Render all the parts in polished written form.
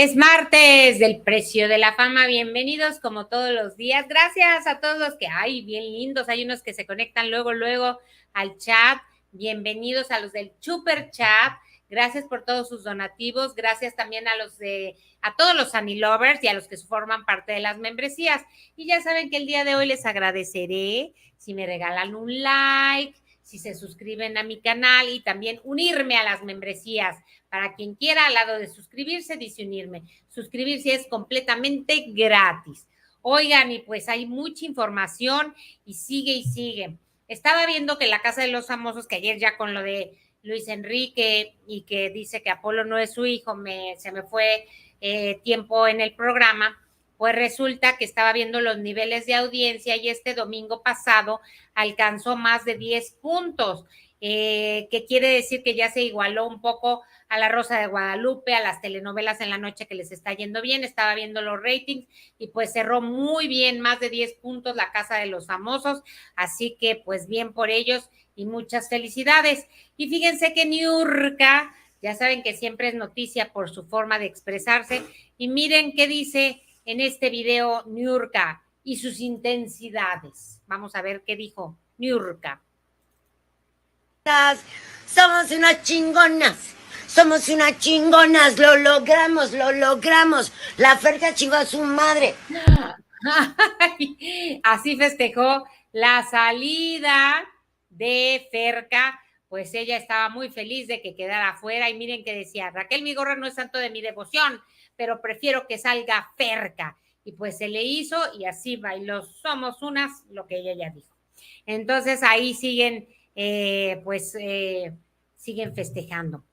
Es martes del Precio de la Fama. Bienvenidos como todos los días. Gracias a todos los que, bien lindos. Hay unos que se conectan luego al chat. Bienvenidos a los del Super Chat. Gracias por todos sus donativos. Gracias también a todos los Annie Lovers y a los que forman parte de las membresías. Y ya saben que el día de hoy les agradeceré si me regalan un like, si se suscriben a mi canal y también unirme a las membresías. Para quien quiera, al lado de suscribirse, dice unirme. Suscribirse es completamente gratis. Oigan, y pues hay mucha información y sigue. Estaba viendo que la Casa de los Famosos, que ayer ya con lo de Luis Enrique y que dice que Apolo no es su hijo, se me fue tiempo en el programa, pues resulta que estaba viendo los niveles de audiencia y este domingo pasado alcanzó más de 10 puntos, que quiere decir que ya se igualó un poco a La Rosa de Guadalupe, a las telenovelas en la noche que les está yendo bien. Estaba viendo los ratings y pues cerró muy bien, más de 10 puntos la Casa de los Famosos, así que pues bien por ellos y muchas felicidades. Y fíjense que Niurka, ya saben que siempre es noticia por su forma de expresarse, y miren qué dice en este video Niurka y sus intensidades. Vamos a ver qué dijo Niurka. Somos unas chingonas, lo logramos. La Ferca chingó a su madre. Así festejó la salida de Ferca, pues ella estaba muy feliz de que quedara afuera y miren que decía, Raquel Migorra no es santo de mi devoción, pero prefiero que salga Ferca. Y pues se le hizo y así bailó, somos unas, lo que ella ya dijo. Entonces ahí siguen, siguen festejando.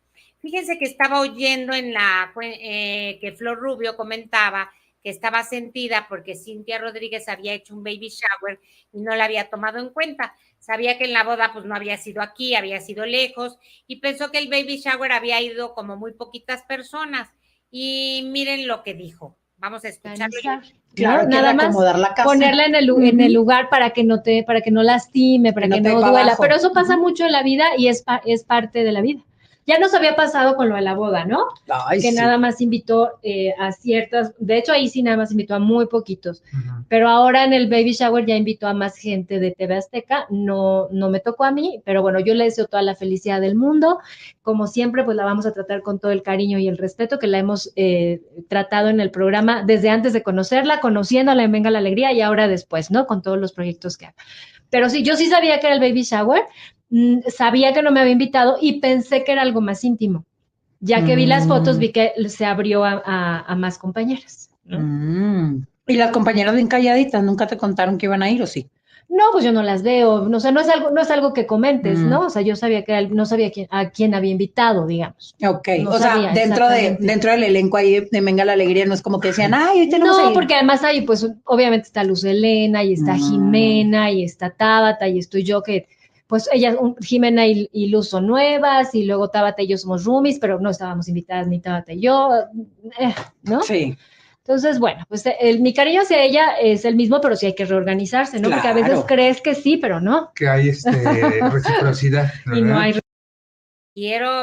Fíjense que estaba oyendo que Flor Rubio comentaba que estaba sentida porque Cintia Rodríguez había hecho un baby shower y no la había tomado en cuenta. Sabía que en la boda pues no había sido aquí, había sido lejos y pensó que el baby shower había ido como muy poquitas personas. Y miren lo que dijo. Vamos a escucharlo. Claro, ¿no? Nada más la casa. Ponerla en el lugar para que no lastime, para que no duela. Pero eso pasa mucho en la vida y es parte de la vida. Ya nos había pasado con lo de la boda, ¿no? Ay, que sí. Nada más invitó a ciertas, de hecho ahí sí nada más invitó a muy poquitos, pero ahora en el baby shower ya invitó a más gente de TV Azteca, no me tocó a mí, pero bueno, yo le deseo toda la felicidad del mundo, como siempre pues la vamos a tratar con todo el cariño y el respeto que la hemos tratado en el programa desde antes de conocerla, conociéndola en Venga la Alegría y ahora después, ¿no? Con todos los proyectos que haga. Pero sí, yo sí sabía que era el baby shower, sabía que no me había invitado y pensé que era algo más íntimo. Ya que vi las fotos, vi que se abrió a más compañeras, ¿no? ¿Y las compañeras bien calladitas nunca te contaron que iban a ir o sí? No, pues yo no las veo, o sea, no es algo que comentes, ¿no? O sea, yo sabía que no sabía a quién había invitado, digamos. Ok, no sabía, dentro del elenco ahí de Venga la Alegría, no es como que decían, ay, hoy tenemos No, porque además ahí, pues, obviamente está Luz Helena, y está Jimena, y está Tabata, y estoy yo que, pues, ellas, Jimena y Luz son nuevas, y luego Tabata y yo somos roomies, pero no estábamos invitadas ni Tabata y yo, ¿no? Sí. Entonces, bueno, pues mi cariño hacia ella es el mismo, pero sí hay que reorganizarse, ¿no? Claro. Porque a veces crees que sí, pero no. Que hay reciprocidad, ¿verdad? Y no hay.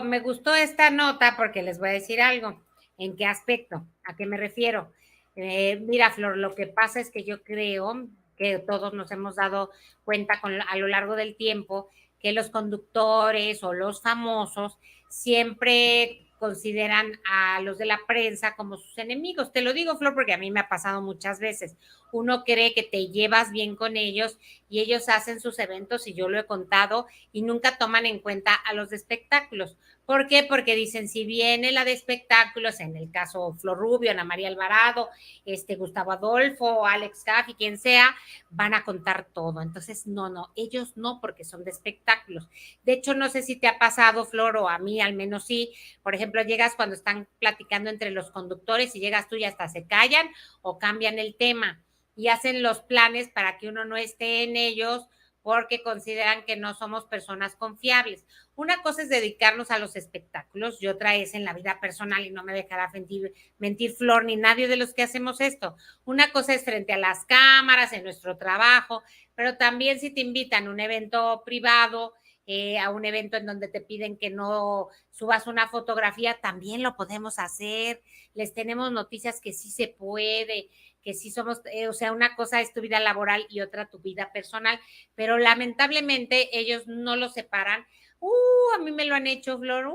Me gustó esta nota porque les voy a decir algo. ¿En qué aspecto? ¿A qué me refiero? Mira, Flor, lo que pasa es que yo creo que todos nos hemos dado cuenta a lo largo del tiempo que los conductores o los famosos siempre consideran a los de la prensa como sus enemigos. Te lo digo, Flor, porque a mí me ha pasado muchas veces. Uno cree que te llevas bien con ellos y ellos hacen sus eventos, y yo lo he contado, y nunca toman en cuenta a los de espectáculos. ¿Por qué? Porque dicen, si viene la de espectáculos, en el caso Flor Rubio, Ana María Alvarado, Gustavo Adolfo, Alex Caff y quien sea, van a contar todo. Entonces, no, ellos no, porque son de espectáculos. De hecho, no sé si te ha pasado, Flor, o a mí al menos sí. Por ejemplo, llegas cuando están platicando entre los conductores y llegas tú y hasta se callan o cambian el tema y hacen los planes para que uno no esté en ellos porque consideran que no somos personas confiables. Una cosa es dedicarnos a los espectáculos y otra es en la vida personal, y no me dejará mentir Flor ni nadie de los que hacemos esto. Una cosa es frente a las cámaras, en nuestro trabajo, pero también si te invitan a un evento privado a un evento en donde te piden que no subas una fotografía, también lo podemos hacer. Les tenemos noticias que sí se puede, que sí somos, o sea, una cosa es tu vida laboral y otra tu vida personal, pero lamentablemente ellos no lo separan. A mí me lo han hecho, Flor,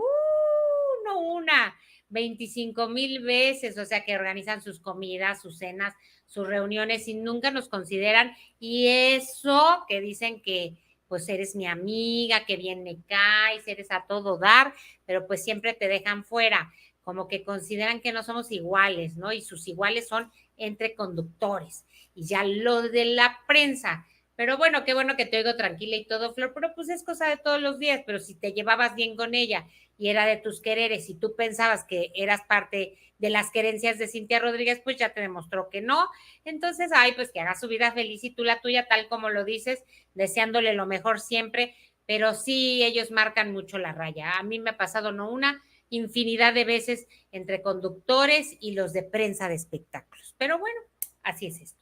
no una, 25,000 veces, o sea, que organizan sus comidas, sus cenas, sus reuniones y nunca nos consideran. Y eso que dicen que pues eres mi amiga, que bien me caes, eres a todo dar, pero pues siempre te dejan fuera, como que consideran que no somos iguales, ¿no? Y sus iguales son entre conductores. Y ya lo de la prensa, pero bueno, qué bueno que te oigo tranquila y todo, Flor, pero pues es cosa de todos los días, pero si te llevabas bien con ella y era de tus quereres y tú pensabas que eras parte de las querencias de Cintia Rodríguez, pues ya te demostró que no. Entonces, pues que haga su vida feliz y tú la tuya, tal como lo dices, deseándole lo mejor siempre, pero sí, ellos marcan mucho la raya. A mí me ha pasado no una, infinidad de veces entre conductores y los de prensa de espectáculos. Pero bueno, así es esto.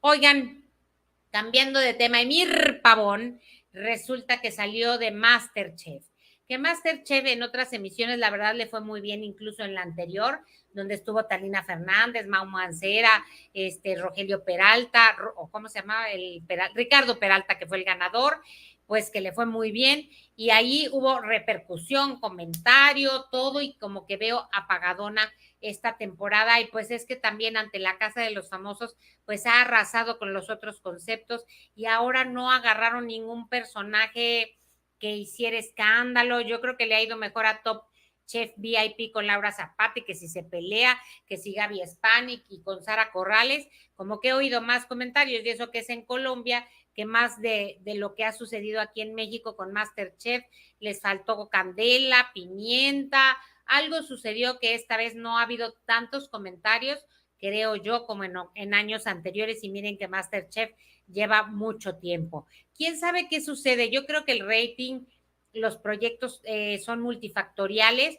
Oigan, cambiando de tema, Emir Pavón resulta que salió de MasterChef. Que MasterChef en otras emisiones, la verdad, le fue muy bien, incluso en la anterior, donde estuvo Talina Fernández, Mau Mancera, Rogelio Peralta, o ¿cómo se llama? Ricardo Peralta, que fue el ganador, pues que le fue muy bien. Y ahí hubo repercusión, comentario, todo, y como que veo apagadona esta temporada. Y pues es que también ante la Casa de los Famosos, pues ha arrasado con los otros conceptos y ahora no agarraron ningún personaje que hiciera escándalo. Yo creo que le ha ido mejor a Top Chef VIP con Laura Zapata, que si se pelea, que si Gaby Spanik y con Sara Corrales, como que he oído más comentarios de eso que es en Colombia, que más de lo que ha sucedido aquí en México con MasterChef. Les faltó candela, pimienta, algo sucedió que esta vez no ha habido tantos comentarios, creo yo, como en años anteriores, y miren que MasterChef lleva mucho tiempo. ¿Quién sabe qué sucede? Yo creo que el rating, los proyectos son multifactoriales,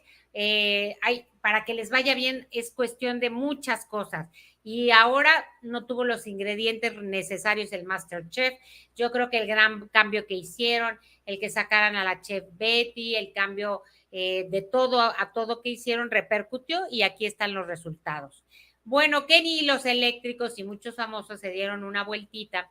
para que les vaya bien es cuestión de muchas cosas, y ahora no tuvo los ingredientes necesarios el MasterChef. Yo creo que el gran cambio que hicieron, el que sacaran a la chef Betty, el cambio de todo a todo que hicieron repercutió, y aquí están los resultados. Bueno, Kenny y los Eléctricos y muchos famosos se dieron una vueltita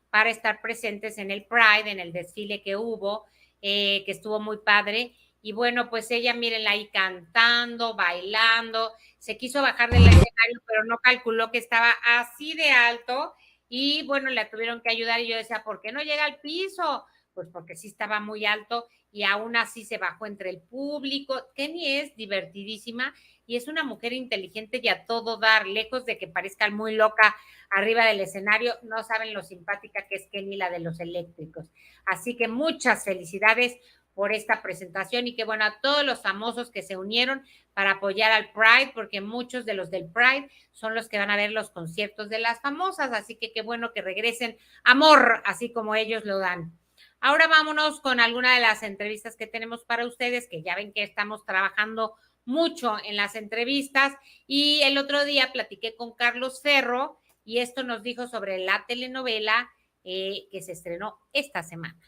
para estar presentes en el Pride, en el desfile que hubo, que estuvo muy padre. Y bueno, pues ella, mírenla ahí cantando, bailando, se quiso bajar del escenario, pero no calculó que estaba así de alto, y bueno, la tuvieron que ayudar, y yo decía, ¿por qué no llega al piso? Pues porque sí estaba muy alto, y aún así se bajó entre el público. Kenny es divertidísima, y es una mujer inteligente y a todo dar, lejos de que parezca muy loca arriba del escenario. No saben lo simpática que es Kenny, la de los Eléctricos. Así que muchas felicidades por esta presentación, y que bueno, a todos los famosos que se unieron para apoyar al Pride, porque muchos de los del Pride son los que van a ver los conciertos de las famosas, así que qué bueno que regresen amor, así como ellos lo dan. Ahora vámonos con alguna de las entrevistas que tenemos para ustedes, que ya ven que estamos trabajando mucho en las entrevistas, y el otro día platiqué con Carlos Ferro, y esto nos dijo sobre la telenovela que se estrenó esta semana.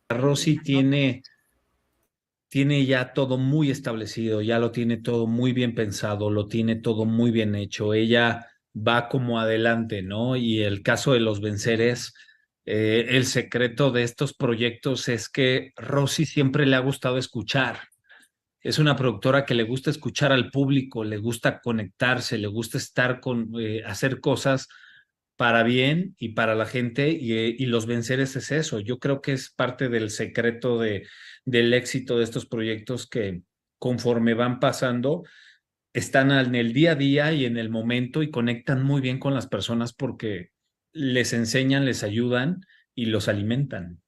Rosy tiene ya todo muy establecido, ya lo tiene todo muy bien pensado, lo tiene todo muy bien hecho. Ella va como adelante, ¿no? Y el caso de Los Venceres, el secreto de estos proyectos es que Rosy siempre le ha gustado escuchar. Es una productora que le gusta escuchar al público, le gusta conectarse, le gusta estar hacer cosas para bien y para la gente, y Los Venceres es eso. Yo creo que es parte del secreto del éxito de estos proyectos, que conforme van pasando, están en el día a día y en el momento, y conectan muy bien con las personas porque les enseñan, les ayudan y los alimentan.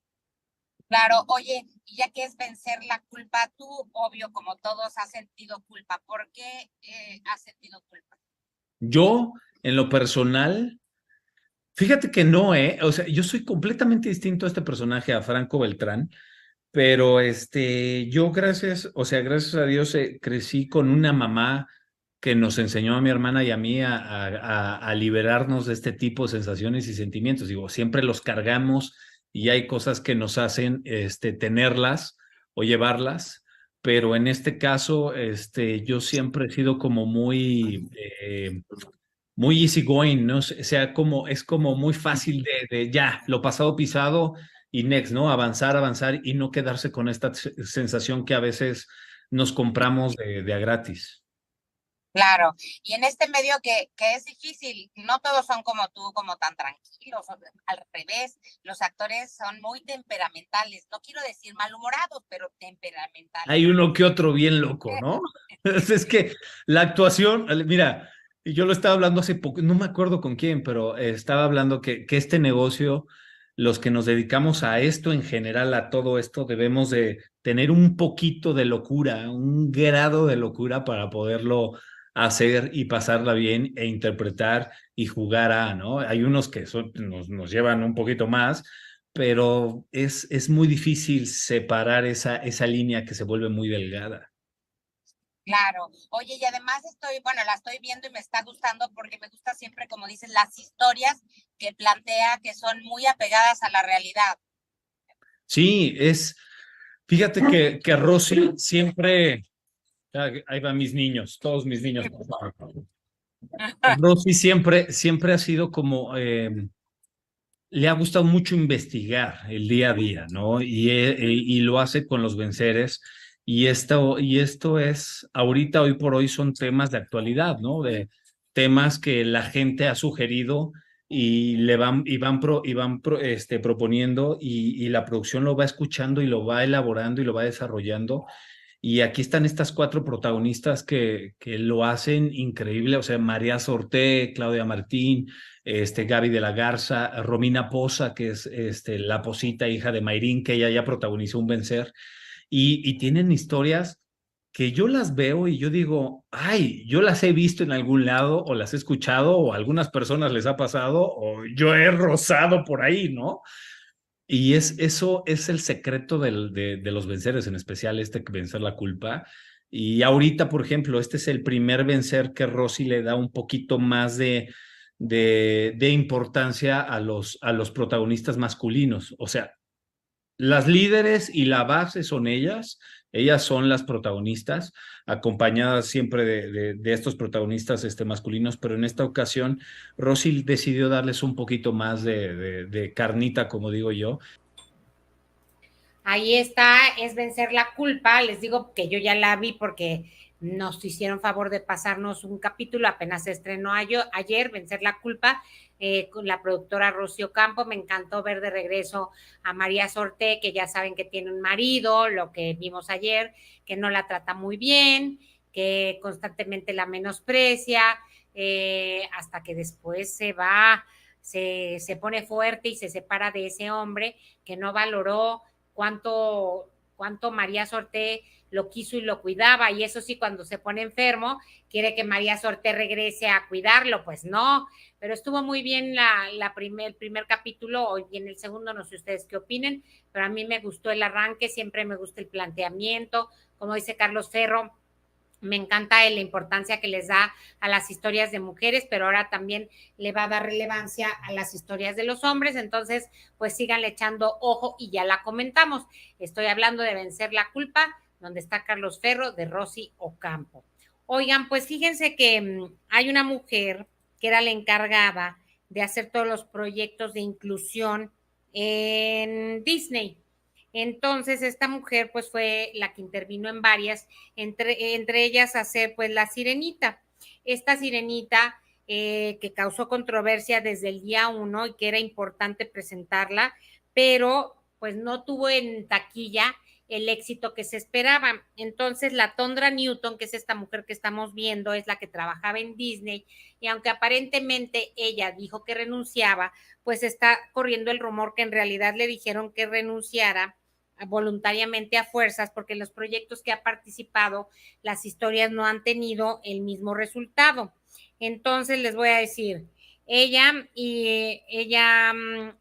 Claro, oye, y ya que es vencer la culpa, tú, obvio, como todos, has sentido culpa. ¿Por qué has sentido culpa? Yo, en lo personal, fíjate que no, o sea, yo soy completamente distinto a este personaje, a Franco Beltrán, pero yo gracias a Dios crecí con una mamá que nos enseñó a mi hermana y a mí a liberarnos de este tipo de sensaciones y sentimientos. Digo, siempre los cargamos y hay cosas que nos hacen tenerlas o llevarlas, pero en este caso yo siempre he sido como muy easygoing, ¿no? O sea, es como muy fácil de ya, lo pasado pisado y next, ¿no? Avanzar y no quedarse con esta sensación que a veces nos compramos de a gratis. Claro, y en este medio que es difícil, no todos son como tú, como tan tranquilos, al revés, los actores son muy temperamentales, no quiero decir malhumorados, pero temperamentales. Hay uno que otro bien loco, ¿no? Es que la actuación, mira, yo lo estaba hablando hace poco, no me acuerdo con quién, pero estaba hablando que este negocio, los que nos dedicamos a esto en general, a todo esto, debemos de tener un poquito de locura, un grado de locura para poderlo hacer y pasarla bien e interpretar y jugar ¿no? Hay unos que nos llevan un poquito más, pero es muy difícil separar esa línea que se vuelve muy delgada. Claro. Oye, y además la estoy viendo y me está gustando porque me gusta siempre, como dices, las historias que plantea que son muy apegadas a la realidad. Sí, fíjate que Rosy siempre, ahí van mis niños, todos mis niños. Rosy siempre ha sido como, le ha gustado mucho investigar el día a día, ¿no? Y lo hace con los venceres. Y esto es, ahorita, hoy por hoy, son temas de actualidad, ¿no? De temas que la gente ha sugerido y van proponiendo y la producción lo va escuchando y lo va elaborando y lo va desarrollando. Y aquí están estas 4 protagonistas que lo hacen increíble, o sea, María Sorté, Claudia Martín, Gaby de la Garza, Romina Poza, que es la Posita, hija de Mayrín, que ella ya protagonizó un vencer, y tienen historias que yo las veo y yo digo, ay, yo las he visto en algún lado o las he escuchado o a algunas personas les ha pasado o yo he rozado por ahí, ¿no? Y eso es el secreto de los venceres, en especial vencer la culpa. Y ahorita, por ejemplo, este es el primer vencer que Rosy le da un poquito más de importancia a los protagonistas masculinos. O sea, las líderes y la base son ellas son las protagonistas, acompañadas siempre de estos protagonistas masculinos, pero en esta ocasión Rosy decidió darles un poquito más de carnita, como digo yo. Ahí está, es vencer la culpa. Les digo que yo ya la vi porque nos hicieron favor de pasarnos un capítulo, apenas se estrenó ayer, Vencer la culpa, con la productora Rocío Campo. Me encantó ver de regreso a María Sorté, que ya saben que tiene un marido, lo que vimos ayer, que no la trata muy bien, que constantemente la menosprecia, hasta que después se va, se pone fuerte y se separa de ese hombre que no valoró cuánto María Sorté lo quiso y lo cuidaba, y eso sí, cuando se pone enfermo, quiere que María Sorté regrese a cuidarlo, pues no, pero estuvo muy bien el primer capítulo, hoy viene el segundo, no sé ustedes qué opinen, pero a mí me gustó el arranque, siempre me gusta el planteamiento, como dice Carlos Ferro, me encanta la importancia que les da a las historias de mujeres, pero ahora también le va a dar relevancia a las historias de los hombres, entonces pues síganle echando ojo y ya la comentamos. Estoy hablando de Vencer la culpa, donde está Carlos Ferro, de Rosy Ocampo. Oigan, pues fíjense que hay una mujer que era la encargada de hacer todos los proyectos de inclusión en Disney. Entonces, esta mujer pues fue la que intervino en varias, entre ellas hacer pues la Sirenita. Esta Sirenita que causó controversia desde el día 1 y que era importante presentarla, pero pues no tuvo en taquilla el éxito que se esperaba. Entonces, la Tondra Newton, que es esta mujer que estamos viendo, es la que trabajaba en Disney, y aunque aparentemente ella dijo que renunciaba, pues está corriendo el rumor que en realidad le dijeron que renunciara voluntariamente a fuerzas, porque los proyectos que ha participado, las historias no han tenido el mismo resultado. Entonces, les voy a decir,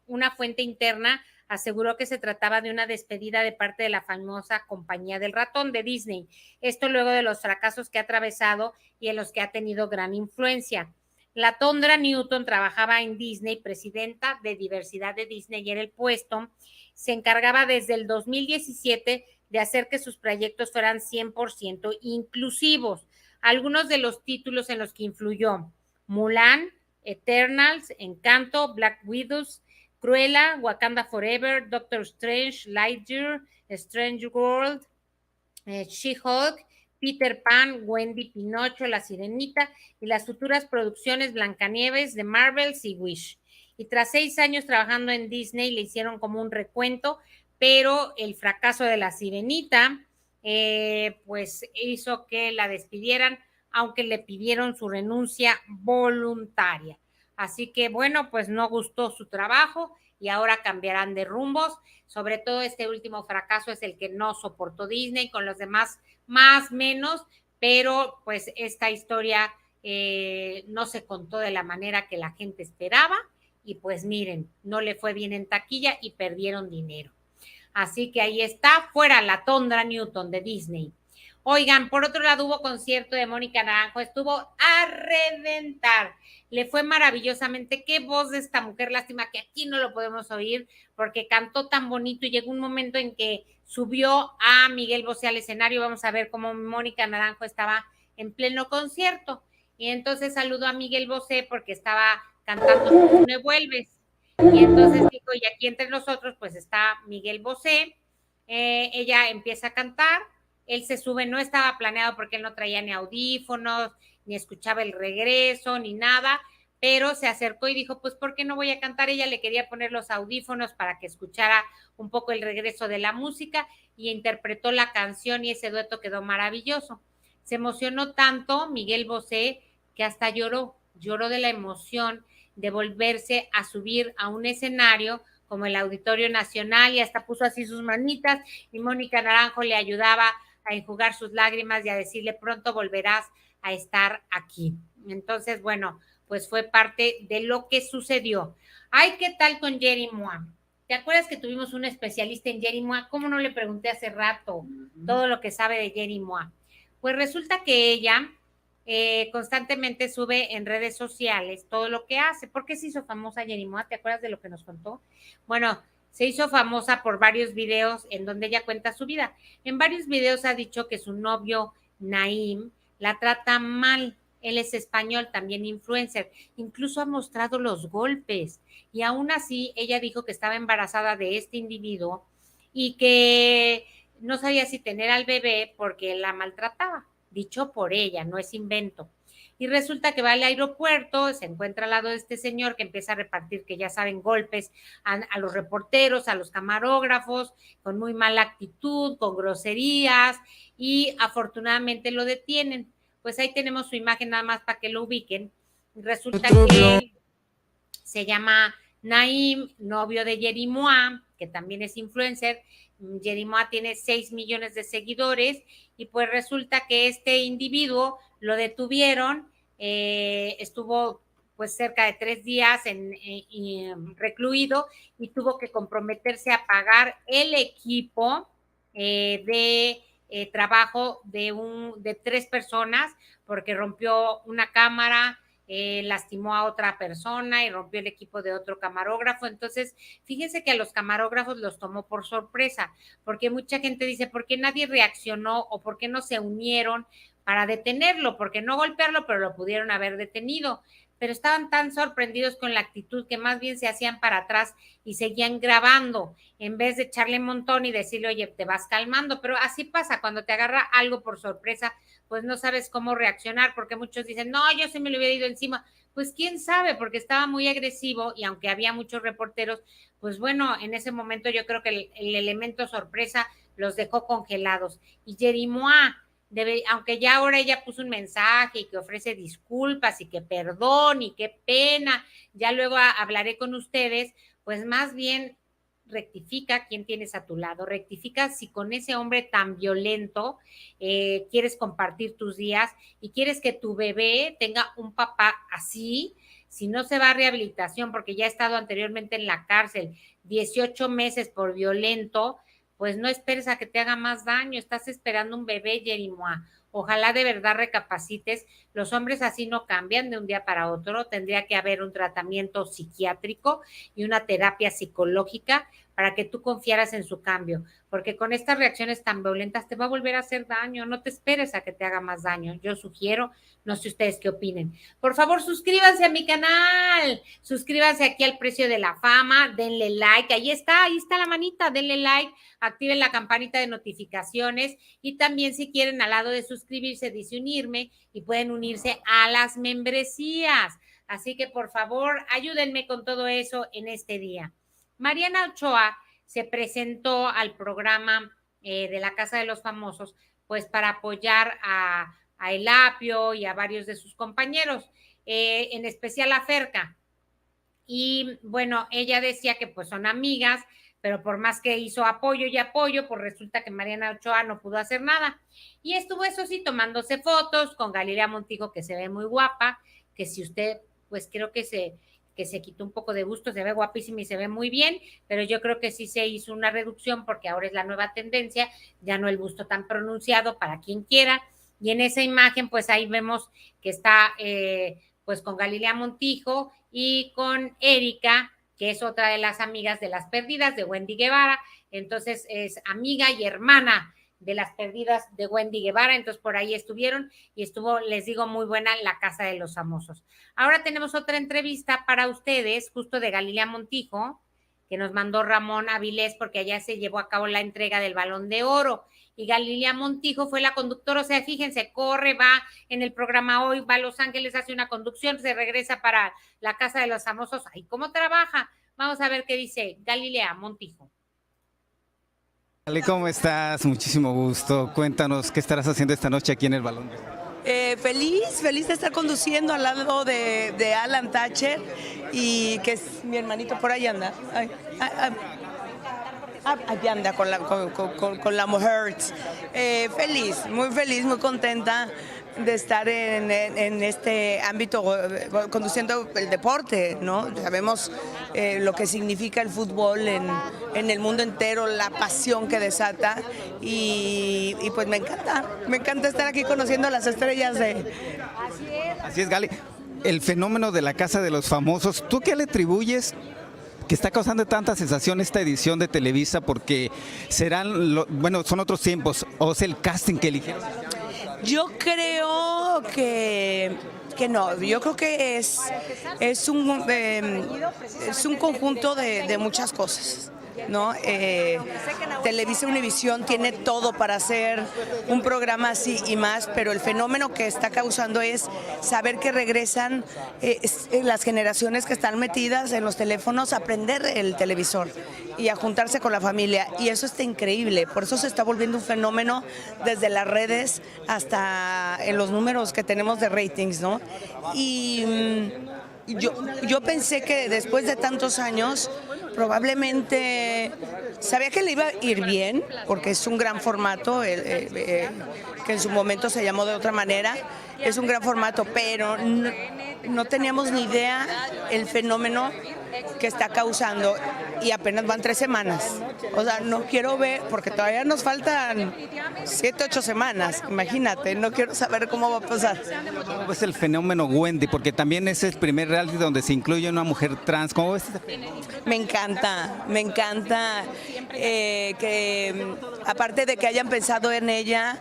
una fuente interna aseguró que se trataba de una despedida de parte de la famosa compañía del ratón de Disney. Esto luego de los fracasos que ha atravesado y en los que ha tenido gran influencia. La Tondra Newton trabajaba en Disney, presidenta de diversidad de Disney, y en el puesto se encargaba desde el 2017 de hacer que sus proyectos fueran 100% inclusivos. Algunos de los títulos en los que influyó: Mulan, Eternals, Encanto, Black Widows, Cruella, Wakanda Forever, Doctor Strange, Lightyear, Strange World, She-Hulk, Peter Pan, Wendy, Pinocho, La Sirenita y las futuras producciones Blancanieves de Marvel y Wish. Y tras 6 años trabajando en Disney le hicieron como un recuento, pero el fracaso de La Sirenita pues hizo que la despidieran, aunque le pidieron su renuncia voluntaria. Así que bueno, pues no gustó su trabajo y ahora cambiarán de rumbos. Sobre todo este último fracaso es el que no soportó Disney, con los demás más menos, pero pues esta historia no se contó de la manera que la gente esperaba y pues miren, no le fue bien en taquilla y perdieron dinero. Así que ahí está, fuera la Tondra Newton de Disney. Oigan, por otro lado hubo concierto de Mónica Naranjo, estuvo a reventar, le fue maravillosamente. Qué voz de esta mujer, lástima que aquí no lo podemos oír porque cantó tan bonito y llegó un momento en que subió a Miguel Bosé al escenario. Vamos a ver cómo Mónica Naranjo estaba en pleno concierto y entonces saludó a Miguel Bosé porque estaba cantando Tú me vuelves y entonces dijo, y aquí entre nosotros pues está Miguel Bosé. Ella empieza a cantar, él se sube, no estaba planeado porque él no traía ni audífonos, ni escuchaba el regreso, ni nada, pero se acercó y dijo, pues, ¿por qué no voy a cantar? Ella le quería poner los audífonos para que escuchara un poco el regreso de la música y interpretó la canción y ese dueto quedó maravilloso. Se emocionó tanto Miguel Bosé que hasta lloró de la emoción de volverse a subir a un escenario como el Auditorio Nacional y hasta puso así sus manitas y Mónica Naranjo le ayudaba a enjugar sus lágrimas y a decirle, pronto volverás a estar aquí. Entonces, bueno, pues fue parte de lo que sucedió. Ay, ¿qué tal con Yeri Mua? ¿Te acuerdas que tuvimos un especialista en Yeri Mua? ¿Cómo no le pregunté hace rato todo lo que sabe de Yeri Mua? Pues resulta que ella constantemente sube en redes sociales todo lo que hace. ¿Por qué se hizo famosa Yeri Mua? ¿Te acuerdas de lo que nos contó? Bueno, se hizo famosa por varios videos en donde ella cuenta su vida. En varios videos ha dicho que su novio Naim la trata mal. Él es español, también influencer. Incluso ha mostrado los golpes. Y aún así, ella dijo que estaba embarazada de este individuo y que no sabía si tener al bebé porque la maltrataba. Dicho por ella, no es invento. Y resulta que va al aeropuerto, se encuentra al lado de este señor que empieza a repartir, que ya saben, golpes a los reporteros, a los camarógrafos, con muy mala actitud, con groserías, y afortunadamente lo detienen. Pues ahí tenemos su imagen nada más para que lo ubiquen. Resulta que se llama Naim, novio de Yeri Mua, que también es influencer. Yeri Mua tiene 6 millones de seguidores y pues resulta que este individuo lo detuvieron, estuvo pues cerca de 3 días recluido y tuvo que comprometerse a pagar el equipo de trabajo de 3 personas porque rompió una cámara, lastimó a otra persona y rompió el equipo de otro camarógrafo. Entonces, fíjense que a los camarógrafos los tomó por sorpresa, porque mucha gente dice, ¿por qué nadie reaccionó o por qué no se unieron para detenerlo? Porque no golpearlo, pero lo pudieron haber detenido. Pero estaban tan sorprendidos con la actitud que más bien se hacían para atrás y seguían grabando, en vez de echarle un montón y decirle, oye, te vas calmando. Pero así pasa, cuando te agarra algo por sorpresa, pues no sabes cómo reaccionar, porque muchos dicen, no, yo se me lo hubiera ido encima. Pues quién sabe, porque estaba muy agresivo y aunque había muchos reporteros, pues bueno, en ese momento yo creo que el elemento sorpresa los dejó congelados. Y Yeri Mua, aunque ya ahora ella puso un mensaje y que ofrece disculpas y que perdón y qué pena, ya luego hablaré con ustedes, pues más bien rectifica quién tienes a tu lado, rectifica si con ese hombre tan violento quieres compartir tus días y quieres que tu bebé tenga un papá así. Si no se va a rehabilitación porque ya ha estado anteriormente en la cárcel 18 meses por violento, pues no esperes a que te haga más daño, estás esperando un bebé, Yeri Mua. Ojalá de verdad recapacites. Los hombres así no cambian de un día para otro. Tendría que haber un tratamiento psiquiátrico y una terapia psicológica para que tú confiaras en su cambio, porque con estas reacciones tan violentas te va a volver a hacer daño. No te esperes a que te haga más daño. Yo sugiero, no sé ustedes qué opinen. Por favor, suscríbanse a mi canal, suscríbanse aquí al Precio de la Fama, denle like, ahí está la manita, denle like, activen la campanita de notificaciones y también si quieren al lado de suscribirse dice unirme y pueden unirse a las membresías. Así que por favor, ayúdenme con todo eso en este día. Mariana Ochoa se presentó al programa de la Casa de los Famosos, pues para apoyar a El Apio y a varios de sus compañeros, en especial a Ferca. Y bueno, ella decía que pues son amigas, pero por más que hizo apoyo y apoyo, pues resulta que Mariana Ochoa no pudo hacer nada. Y estuvo, eso sí, tomándose fotos con Galilea Montijo, que se ve muy guapa, que si usted, pues creo que se quitó un poco de gusto, se ve guapísima y se ve muy bien, pero yo creo que sí se hizo una reducción porque ahora es la nueva tendencia, ya no el busto tan pronunciado para quien quiera, y en esa imagen pues ahí vemos que está pues con Galilea Montijo y con Erika, que es otra de las amigas de Las Perdidas de Wendy Guevara, entonces es amiga y hermana de Las Perdidas de Wendy Guevara, entonces por ahí estuvieron y estuvo, les digo, muy buena la Casa de los Famosos. Ahora tenemos otra entrevista para ustedes, justo de Galilea Montijo, que nos mandó Ramón Avilés, porque allá se llevó a cabo la entrega del Balón de Oro, y Galilea Montijo fue la conductora, o sea, fíjense, corre, va en el programa hoy, va a Los Ángeles, hace una conducción, se regresa para la Casa de los Famosos, ay, ¿cómo trabaja? Vamos a ver qué dice Galilea Montijo. ¿Cómo estás? Muchísimo gusto. Cuéntanos, ¿qué estarás haciendo esta noche aquí en el Balón de Oro? Feliz de estar conduciendo al lado de Alan Thatcher y que es mi hermanito, por ahí anda. Allá anda con la mujer. Feliz, muy contenta de estar en este ámbito conduciendo el deporte, ¿no? Sabemos lo que significa el fútbol en el mundo entero, la pasión que desata y pues me encanta estar aquí conociendo a las estrellas de... Así es, Gali. El fenómeno de la Casa de los Famosos, ¿tú qué le atribuyes que está causando tanta sensación esta edición de Televisa? Porque son otros tiempos, o es el casting que eligieron. Yo creo que no, yo creo que es un conjunto de muchas cosas, ¿no? Televisa Univisión tiene todo para hacer un programa así y más, pero el fenómeno que está causando es saber que regresan las generaciones que están metidas en los teléfonos a prender el televisor y a juntarse con la familia, y eso está increíble, por eso se está volviendo un fenómeno desde las redes hasta en los números que tenemos de ratings, ¿no? Y yo pensé que después de tantos años probablemente sabía que le iba a ir bien, porque es un gran formato, que en su momento se llamó de otra manera, es un gran formato, pero no teníamos ni idea el fenómeno que está causando, y apenas van 3 semanas. O sea, no quiero ver, porque todavía nos faltan 7, 8 semanas, imagínate, no quiero saber cómo va a pasar. ¿Cómo ves el fenómeno Wendy? Porque también es el primer reality donde se incluye una mujer trans. ¿Cómo ves este fenómeno? Me encanta que aparte de que hayan pensado en ella,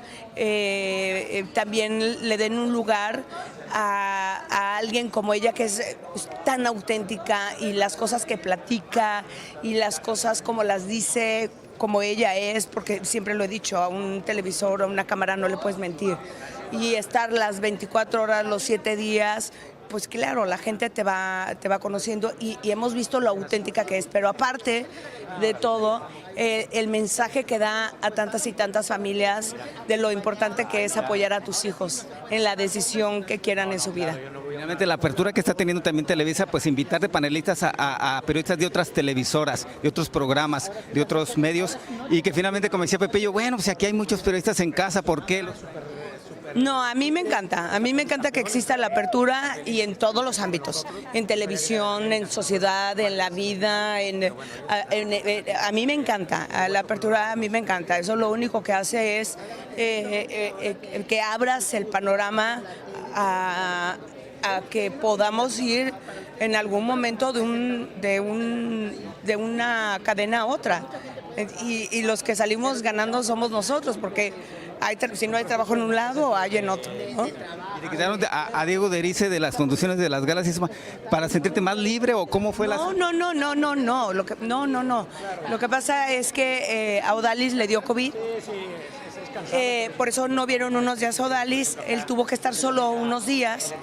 también le den un lugar a alguien como ella, que es tan auténtica, y las cosas que platica y las cosas como las dice, como ella es, porque siempre lo he dicho, a un televisor o a una cámara no le puedes mentir, y estar las 24 horas, los 7 días, pues claro, la gente te va conociendo y hemos visto lo auténtica que es, pero aparte de todo, el mensaje que da a tantas y tantas familias de lo importante que es apoyar a tus hijos en la decisión que quieran en su vida. Finalmente, la apertura que está teniendo también Televisa, pues invitar de panelistas a periodistas de otras televisoras, de otros programas, de otros medios, y que finalmente, como decía Pepillo, bueno, pues aquí hay muchos periodistas en casa, ¿por qué? No, a mí me encanta que exista la apertura y en todos los ámbitos, en televisión, en sociedad, en la vida, a mí me encanta, la apertura a mí me encanta, eso lo único que hace es que abras el panorama a que podamos ir en algún momento de una cadena a otra. Y los que salimos ganando somos nosotros, porque si no hay trabajo en un lado, hay en otro, ¿no? ¿Y te quitaron a Diego de Erice de las conducciones de las galas y eso, para sentirte más libre o cómo fue No. Lo que pasa es que a Odalis le dio COVID. Por eso no vieron unos días a Odalis, él tuvo que estar solo unos días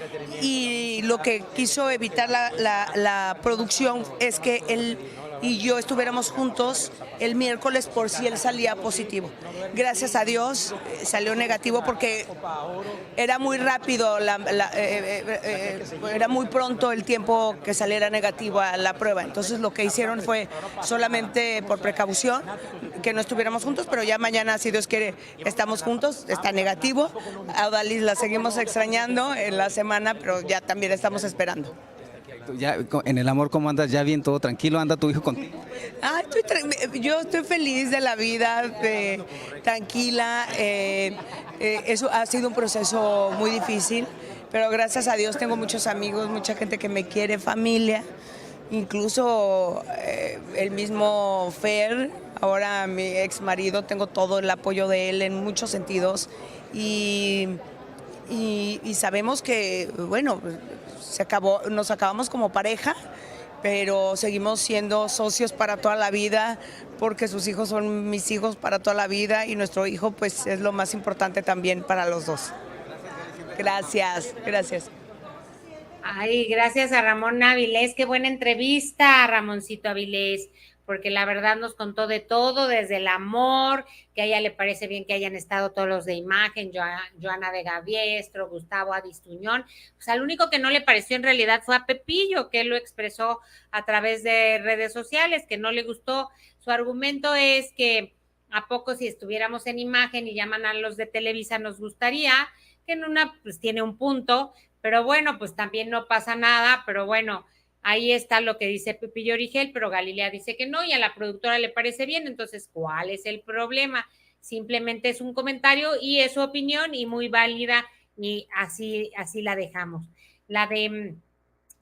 y lo que quiso evitar la producción es que él y yo estuviéramos juntos el miércoles por si él salía positivo. Gracias a Dios salió negativo porque era muy rápido, era muy pronto el tiempo que saliera negativo a la prueba. Entonces lo que hicieron fue solamente por precaución que no estuviéramos juntos, pero ya mañana, si Dios quiere, estamos juntos, está negativo. A Odalis la seguimos extrañando en la semana, pero ya también estamos esperando. Ya en el amor, ¿cómo andas? ¿Ya bien, todo tranquilo? ¿Anda tu hijo contigo? Yo estoy feliz de la vida, tranquila. Eso ha sido un proceso muy difícil, pero gracias a Dios tengo muchos amigos, mucha gente que me quiere, familia, incluso el mismo Fer, ahora mi ex marido, tengo todo el apoyo de él en muchos sentidos y sabemos que, bueno, nos acabamos como pareja, pero seguimos siendo socios para toda la vida porque sus hijos son mis hijos para toda la vida y nuestro hijo pues es lo más importante también para los dos. Gracias. Ay, gracias a Ramón Avilés, qué buena entrevista, Ramoncito Avilés, porque la verdad nos contó de todo, desde el amor, que a ella le parece bien que hayan estado todos los de imagen, Joana de Gaviestro, Gustavo Adistuñón. Pues al único que no le pareció en realidad fue a Pepillo, que él lo expresó a través de redes sociales, que no le gustó. Su argumento es que a poco si estuviéramos en imagen y llaman a los de Televisa nos gustaría, que en una pues tiene un punto, pero bueno, pues también no pasa nada, pero bueno, ahí está lo que dice Pepillo Origel, pero Galilea dice que no y a la productora le parece bien, entonces, ¿cuál es el problema? Simplemente es un comentario y es su opinión y muy válida y así la dejamos. La de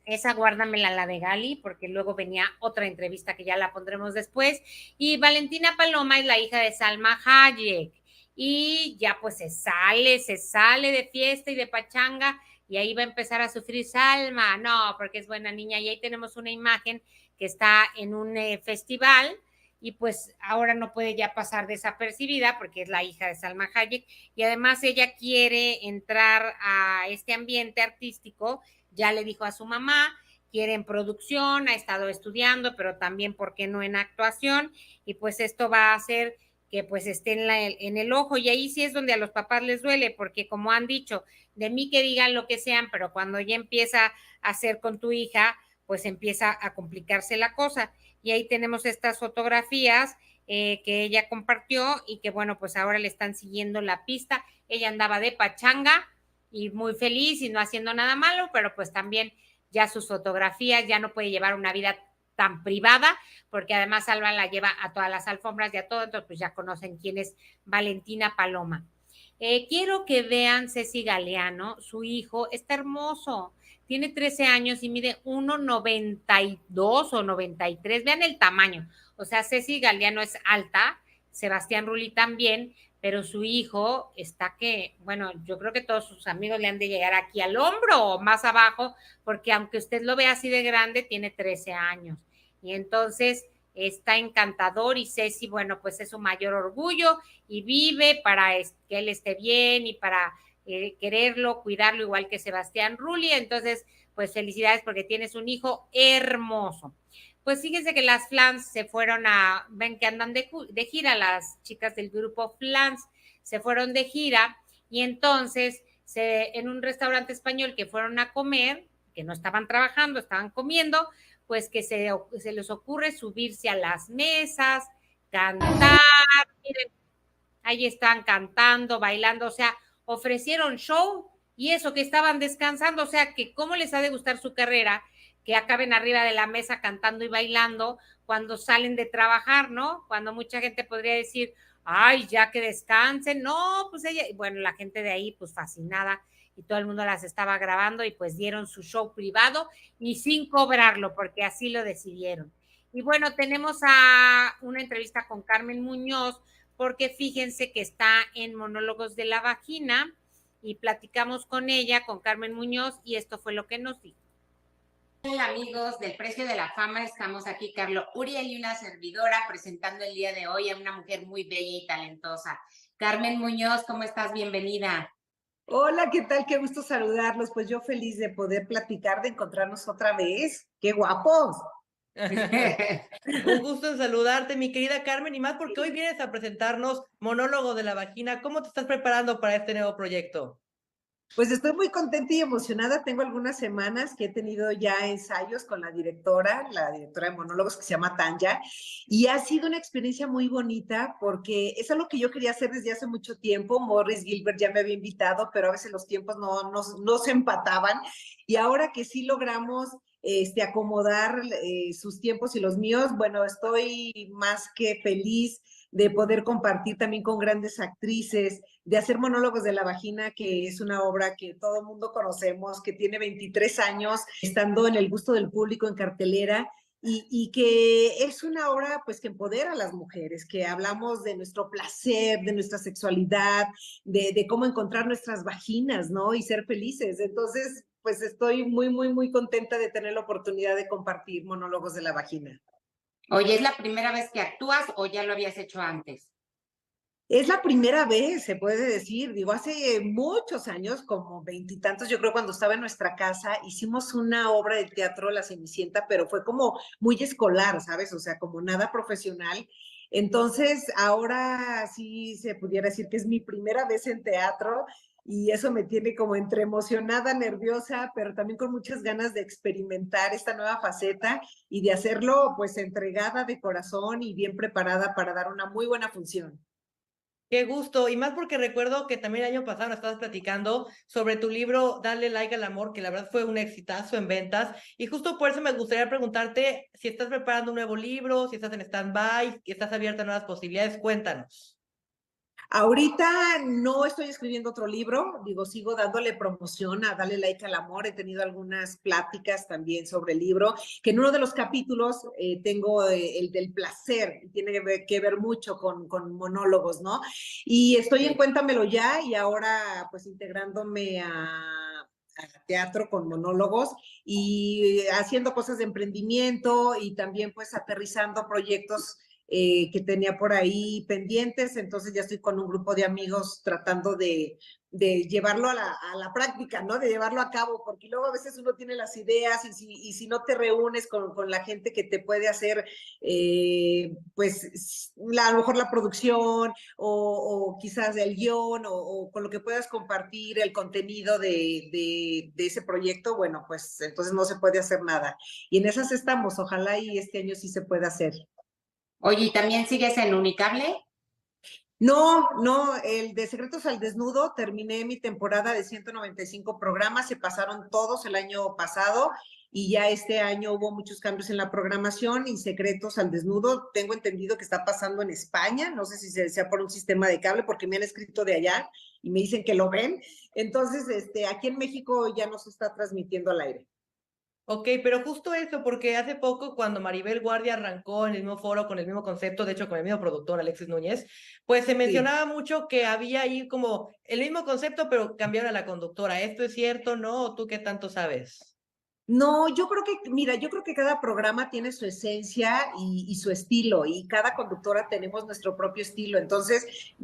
esa guárdamela, la de Gali, porque luego venía otra entrevista que ya la pondremos después. Y Valentina Paloma es la hija de Salma Hayek y ya pues se sale de fiesta y de pachanga y ahí va a empezar a sufrir Salma, no, porque es buena niña y ahí tenemos una imagen que está en un festival y pues ahora no puede ya pasar desapercibida porque es la hija de Salma Hayek y además ella quiere entrar a este ambiente artístico, ya le dijo a su mamá, quiere en producción, ha estado estudiando, pero también, ¿por qué no en actuación? Y pues esto va a hacer que pues esté en el ojo y ahí sí es donde a los papás les duele, porque como han dicho, de mí que digan lo que sean, pero cuando ya empieza a hacer con tu hija, pues empieza a complicarse la cosa. Y ahí tenemos estas fotografías que ella compartió y que bueno, pues ahora le están siguiendo la pista. Ella andaba de pachanga y muy feliz y no haciendo nada malo, pero pues también ya sus fotografías, ya no puede llevar una vida tan privada, porque además Salva la lleva a todas las alfombras y a todo, entonces pues ya conocen quién es Valentina Paloma. Quiero que vean Ceci Galeano, su hijo, está hermoso, tiene 13 años y mide 1,92 o 93, vean el tamaño, o sea, Ceci Galeano es alta, Sebastián Rulli también, pero su hijo está que, bueno, yo creo que todos sus amigos le han de llegar aquí al hombro o más abajo, porque aunque usted lo vea así de grande, tiene 13 años. Y entonces está encantador y Ceci, bueno, pues es su mayor orgullo y vive para que él esté bien y para quererlo, cuidarlo, igual que Sebastián Rulli. Entonces, pues felicidades porque tienes un hijo hermoso. Pues fíjense que las Flans se fueron ven que andan de gira, las chicas del grupo Flans se fueron de gira y entonces en un restaurante español que fueron a comer, que no estaban trabajando, estaban comiendo, pues que se les ocurre subirse a las mesas, cantar, miren, ahí están cantando, bailando, o sea, ofrecieron show y eso que estaban descansando, o sea, que cómo les ha de gustar su carrera, que acaben arriba de la mesa cantando y bailando cuando salen de trabajar, ¿no? Cuando mucha gente podría decir, ay, ya que descansen, no, pues ella, bueno, la gente de ahí pues fascinada y todo el mundo las estaba grabando y pues dieron su show privado y sin cobrarlo porque así lo decidieron. Y bueno, tenemos a una entrevista con Carmen Muñoz porque fíjense que está en Monólogos de la Vagina y platicamos con ella, con Carmen Muñoz, y esto fue lo que nos dijo. Hola amigos del Precio de la Fama, estamos aquí Carlo Uriel y una servidora presentando el día de hoy a una mujer muy bella y talentosa. Carmen Muñoz, ¿cómo estás? Bienvenida. Hola, ¿qué tal? Qué gusto saludarlos. Pues yo feliz de poder platicar, de encontrarnos otra vez. ¡Qué guapos! Un gusto en saludarte, mi querida Carmen, y más porque hoy vienes a presentarnos Monólogo de la Vagina. ¿Cómo te estás preparando para este nuevo proyecto? Pues estoy muy contenta y emocionada. Tengo algunas semanas que he tenido ya ensayos con la directora de monólogos que se llama Tanya, y ha sido una experiencia muy bonita porque es algo que yo quería hacer desde hace mucho tiempo. Morris Gilbert ya me había invitado, pero a veces los tiempos no se empataban, y ahora que sí logramos acomodar sus tiempos y los míos, bueno, estoy más que feliz de poder compartir también con grandes actrices, de hacer Monólogos de la Vagina, que es una obra que todo el mundo conocemos, que tiene 23 años, estando en el gusto del público en cartelera, y que es una obra pues que empodera a las mujeres, que hablamos de nuestro placer, de nuestra sexualidad, de cómo encontrar nuestras vaginas, ¿no? Y ser felices. Entonces, pues estoy muy, muy, muy contenta de tener la oportunidad de compartir Monólogos de la Vagina. Oye, ¿es la primera vez que actúas o ya lo habías hecho antes? Es la primera vez, se puede decir. Digo, hace muchos años, como 20 y tantos, yo creo, cuando estaba en nuestra casa, hicimos una obra de teatro, La Cenicienta, pero fue como muy escolar, ¿sabes? O sea, como nada profesional. Entonces, ahora sí se pudiera decir que es mi primera vez en teatro, y eso me tiene como entre emocionada, nerviosa, pero también con muchas ganas de experimentar esta nueva faceta y de hacerlo pues entregada de corazón y bien preparada para dar una muy buena función. Qué gusto, y más porque recuerdo que también el año pasado nos estabas platicando sobre tu libro Dale Like al Amor, que la verdad fue un exitazo en ventas, y justo por eso me gustaría preguntarte si estás preparando un nuevo libro, si estás en stand-by, si estás abierta a nuevas posibilidades. Cuéntanos. Ahorita no estoy escribiendo otro libro, digo, sigo dándole promoción a Dale Like al Amor. He tenido algunas pláticas también sobre el libro, que en uno de los capítulos tengo el del placer, y tiene que ver mucho con monólogos, ¿no? Y estoy en Cuéntamelo Ya, y ahora pues integrándome a teatro con monólogos y haciendo cosas de emprendimiento, y también pues aterrizando proyectos que tenía por ahí pendientes. Entonces ya estoy con un grupo de amigos tratando de llevarlo a la práctica, ¿no? De llevarlo a cabo, porque luego a veces uno tiene las ideas y si no te reúnes con la gente que te puede hacer, pues a lo mejor la producción o quizás el guión o con lo que puedas compartir el contenido de ese proyecto, bueno, pues entonces no se puede hacer nada. Y en esas estamos, ojalá y este año sí se pueda hacer. Oye, ¿y también sigues en Unicable? No, el de Secretos al Desnudo, terminé mi temporada de 195 programas, se pasaron todos el año pasado, y ya este año hubo muchos cambios en la programación, y Secretos al Desnudo, tengo entendido que está pasando en España, no sé si sea por un sistema de cable, porque me han escrito de allá y me dicen que lo ven. Entonces, aquí en México ya no se está transmitiendo al aire. Ok, pero justo eso, porque hace poco cuando Maribel Guardia arrancó en el mismo foro con el mismo concepto, de hecho con el mismo productor, Alexis Núñez, pues se mencionaba mucho que había ahí como el mismo concepto, pero cambiaron a la conductora. ¿Esto es cierto, no? ¿O tú qué tanto sabes? No, yo creo que cada programa tiene su esencia y su estilo, y cada conductora tenemos nuestro propio estilo. Entonces,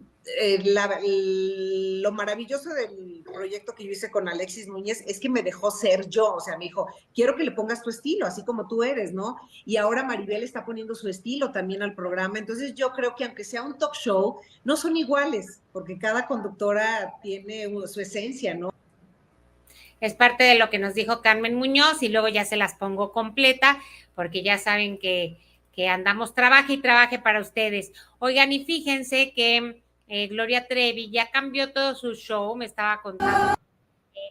lo maravilloso del proyecto que yo hice con Alexis Núñez es que me dejó ser yo, o sea, me dijo, quiero que le pongas tu estilo, así como tú eres, ¿no? Y ahora Maribel está poniendo su estilo también al programa. Entonces yo creo que aunque sea un talk show, no son iguales, porque cada conductora tiene su esencia, ¿no? Es parte de lo que nos dijo Carmen Muñoz, y luego ya se las pongo completa, porque ya saben que andamos trabaje y trabaje para ustedes. Oigan, y fíjense que Gloria Trevi ya cambió todo su show, me estaba contando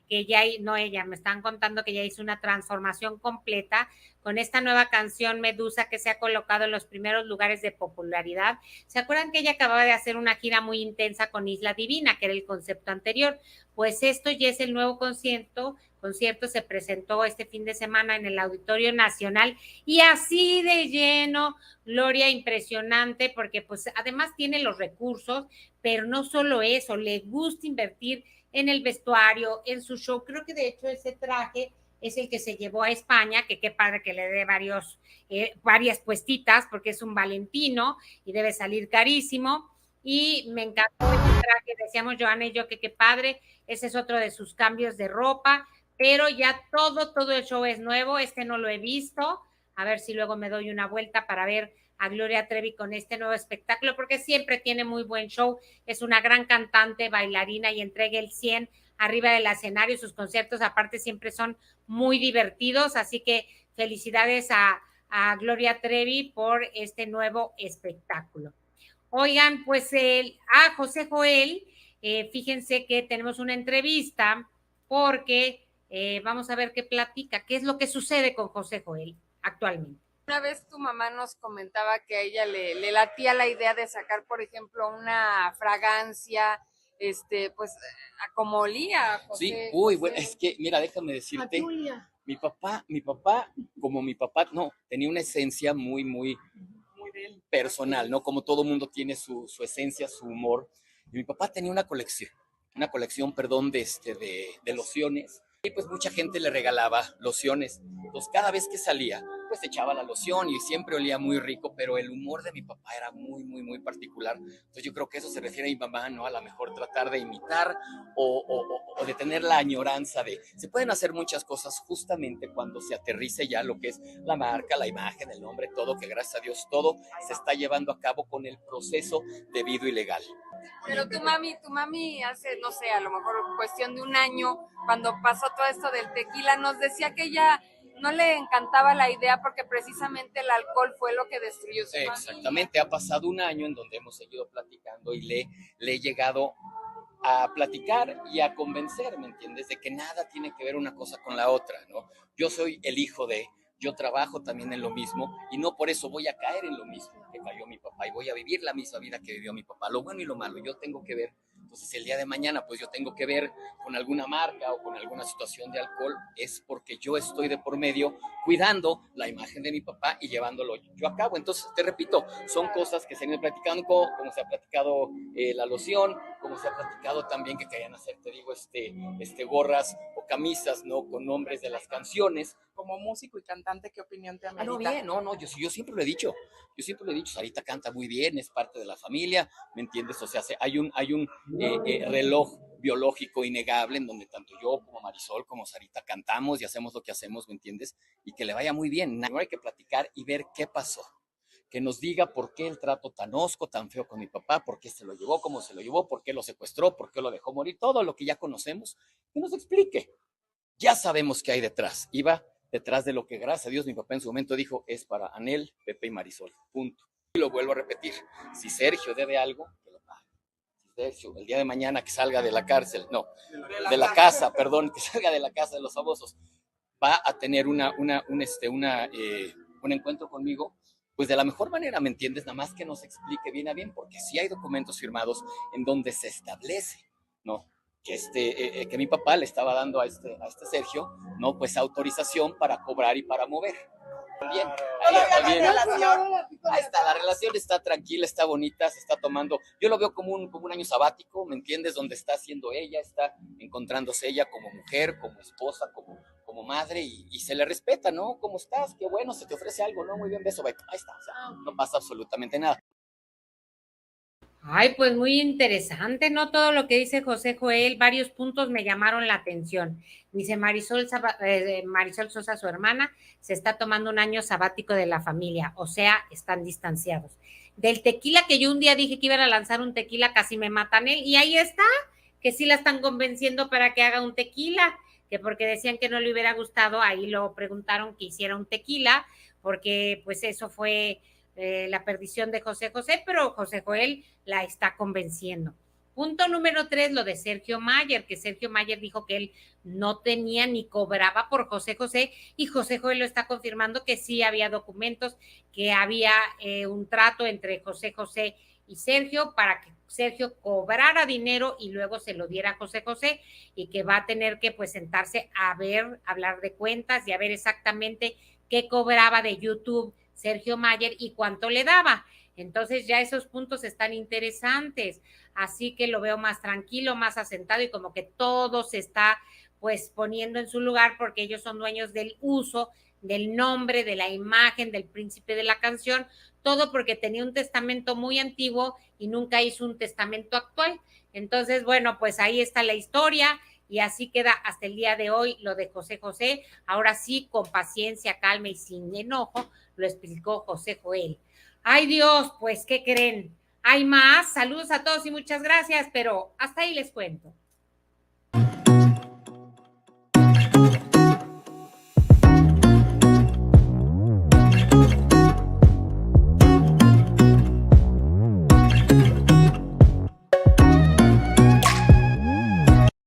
que ya, no ella, me están contando que ya hizo una transformación completa con esta nueva canción Medusa que se ha colocado en los primeros lugares de popularidad. ¿Se acuerdan que ella acababa de hacer una gira muy intensa con Isla Divina, que era el concepto anterior? Pues esto ya es el nuevo concierto se presentó este fin de semana en el Auditorio Nacional y así de lleno, Gloria, impresionante, porque pues además tiene los recursos, pero no solo eso, le gusta invertir en el vestuario, en su show. Creo que de hecho ese traje es el que se llevó a España, que qué padre que le dé varias puestitas, porque es un Valentino y debe salir carísimo. Y me encantó ese traje, decíamos Joana y yo que qué padre, ese es otro de sus cambios de ropa, pero ya todo el show es nuevo, no lo he visto, a ver si luego me doy una vuelta para ver a Gloria Trevi con este nuevo espectáculo, porque siempre tiene muy buen show, es una gran cantante, bailarina y entrega el 100 arriba del escenario, sus conciertos aparte siempre son muy divertidos, así que felicidades a Gloria Trevi por este nuevo espectáculo. Oigan, pues José Joel, fíjense que tenemos una entrevista porque vamos a ver qué platica, qué es lo que sucede con José Joel actualmente. Una vez tu mamá nos comentaba que a ella le latía la idea de sacar, por ejemplo, una fragancia, pues, como olía. José, sí, José. Bueno, es que, mira, déjame decirte, mi papá, como mi papá, no, tenía una esencia muy personal, ¿no? Como todo mundo tiene su esencia, su humor. Y mi papá tenía una colección, de lociones. Y pues mucha gente le regalaba lociones. Entonces cada vez que salía, pues echaba la loción y siempre olía muy rico, pero el humor de mi papá era muy particular. Entonces yo creo que eso se refiere a mi mamá, ¿no? A lo mejor tratar de imitar o de tener la añoranza de... Se pueden hacer muchas cosas justamente cuando se aterrice ya lo que es la marca, la imagen, el nombre, todo, que gracias a Dios todo se está llevando a cabo con el proceso debido y legal. Pero tu mami hace, no sé, a lo mejor cuestión de un año, cuando pasó todo esto del tequila, nos decía que ella no le encantaba la idea porque precisamente el alcohol fue lo que destruyó su familia. Exactamente, ha pasado un año en donde hemos seguido platicando y le he llegado a platicar y a convencer, ¿me entiendes? De que nada tiene que ver una cosa con la otra, ¿no? Yo soy el hijo de... Yo trabajo también en lo mismo y no por eso voy a caer en lo mismo que cayó mi papá y voy a vivir la misma vida que vivió mi papá, lo bueno y lo malo, yo tengo que ver. Entonces el día de mañana pues yo tengo que ver con alguna marca o con alguna situación de alcohol, es porque yo estoy de por medio cuidando la imagen de mi papá y llevándolo yo a cabo. Entonces te repito, son cosas que se han ido platicando, como se ha platicado la loción, como se ha platicado también que querían hacer, te digo, gorras o camisas, ¿no? Con nombres de las canciones. Como músico y cantante, ¿qué opinión te amerita? No, bien, yo siempre lo he dicho, Sarita canta muy bien, es parte de la familia, ¿me entiendes? O sea, hay un reloj biológico innegable en donde tanto yo como Marisol, como Sarita cantamos y hacemos lo que hacemos, ¿me entiendes? Y que le vaya muy bien. No hay que platicar y ver qué pasó. Que nos diga por qué el trato tan hosco, tan feo con mi papá, por qué se lo llevó, cómo se lo llevó, por qué lo secuestró, por qué lo dejó morir, todo lo que ya conocemos, que nos explique. Ya sabemos qué hay detrás. Iba detrás de lo que, gracias a Dios, mi papá en su momento dijo, es para Anel, Pepe y Marisol, punto. Y lo vuelvo a repetir, si Sergio debe algo, que lo pague. Si Sergio, el día de mañana que salga de la cárcel, de la casa, que salga de la casa de los famosos, va a tener un encuentro conmigo, pues de la mejor manera, ¿me entiendes? Nada más que nos explique bien a bien, porque sí hay documentos firmados en donde se establece, ¿no? Que mi papá le estaba dando a este Sergio, ¿no? Pues autorización para cobrar y para mover. Bien, ahí está, la relación está tranquila, está bonita, se está tomando, yo lo veo como un año sabático, ¿me entiendes? Donde está haciendo ella, está encontrándose ella como mujer, como esposa, como madre y se le respeta, ¿no? ¿Cómo estás? Qué bueno, se te ofrece algo, ¿no? Muy bien, beso, ahí está, o sea, no pasa absolutamente nada. Ay, pues muy interesante, ¿no? Todo lo que dice José Joel, varios puntos me llamaron la atención. Dice Marisol Sosa, su hermana, se está tomando un año sabático de la familia, o sea, están distanciados. Del tequila, que yo un día dije que iban a lanzar un tequila, casi me matan él, y ahí está, que sí la están convenciendo para que haga un tequila, que porque decían que no le hubiera gustado, ahí lo preguntaron que hiciera un tequila, porque pues eso fue la perdición de José José, pero José Joel la está convenciendo. Punto número 3, lo de Sergio Mayer, que Sergio Mayer dijo que él no tenía ni cobraba por José José, y José Joel lo está confirmando que sí había documentos, que había un trato entre José José y Sergio para que Sergio cobrara dinero y luego se lo diera a José José, y que va a tener que pues sentarse a ver, hablar de cuentas y a ver exactamente qué cobraba de YouTube Sergio Mayer y cuánto le daba. Entonces ya esos puntos están interesantes, así que lo veo más tranquilo, más asentado, y como que todo se está pues poniendo en su lugar, porque ellos son dueños del uso, del nombre, de la imagen, del príncipe de la canción, todo porque tenía un testamento muy antiguo y nunca hizo un testamento actual. Entonces, bueno, pues ahí está la historia, y así queda hasta el día de hoy lo de José José. Ahora sí, con paciencia, calma y sin enojo, lo explicó José Joel. Ay Dios, pues, ¿qué creen? Hay más, saludos a todos y muchas gracias, pero hasta ahí les cuento.